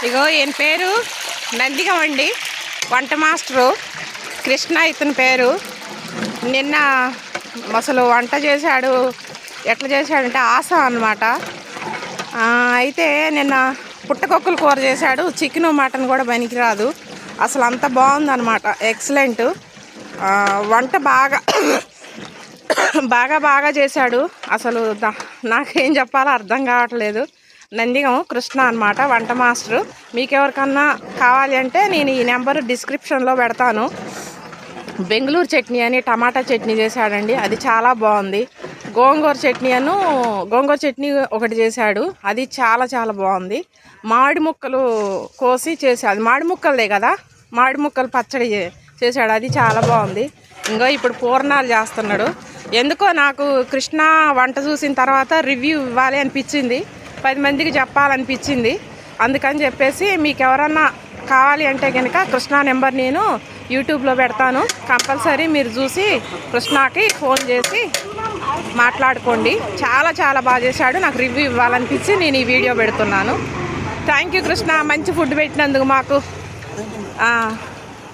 ఇగో ఈయన పేరు నందిగం అండి, వంట మాస్టరు కృష్ణ ఇతని పేరు. నిన్న అసలు వంట చేశాడు. ఎట్లా చేశాడంటే ఆశ అన్నమాట. అయితే నిన్న పుట్టకొక్కులు కూర చేశాడు. చికెన్ మటన్ కూడా పనికిరాదు, అసలు అంత బాగుందన్నమాట. ఎక్సలెంట్ వంట బాగా బాగా బాగా చేశాడు. అసలు నాకేం చెప్పాలో అర్థం కావట్లేదు. నందిగం కృష్ణ అన్నమాట, వంట మాస్టరు. మీకెవరికన్నా కావాలి అంటే నేను ఈ నెంబర్ డిస్క్రిప్షన్లో పెడతాను. బెంగళూరు చట్నీ అని టమాటా చట్నీ చేశాడండి, అది చాలా బాగుంది. గోంగూర చట్నీ ఒకటి చేశాడు, అది చాలా చాలా బాగుంది. మామిడి ముక్కలు కోసి చేశాడు, మామిడి ముక్కలదే కదా, మామిడి ముక్కలు పచ్చడి చేశాడు, అది చాలా బాగుంది. ఇంకో ఇప్పుడు పూర్ణాలు చేస్తున్నాడు. ఎందుకో నాకు కృష్ణ వంట చూసిన తర్వాత రివ్యూ ఇవ్వాలి అనిపించింది, 10 మందికి చెప్పాలనిపించింది. అందుకని చెప్పేసి మీకు ఎవరన్నా కావాలి అంటే కనుక కృష్ణ నెంబర్ నేను యూట్యూబ్లో పెడతాను. కంపల్సరీ మీరు చూసి కృష్ణకి ఫోన్ చేసి మాట్లాడుకోండి. చాలా చాలా బాగా చేశాడు. నాకు రివ్యూ ఇవ్వాలనిపించి నేను ఈ వీడియో పెడుతున్నాను. థ్యాంక్ యూ కృష్ణ, మంచి ఫుడ్ పెట్టినందుకు మాకు.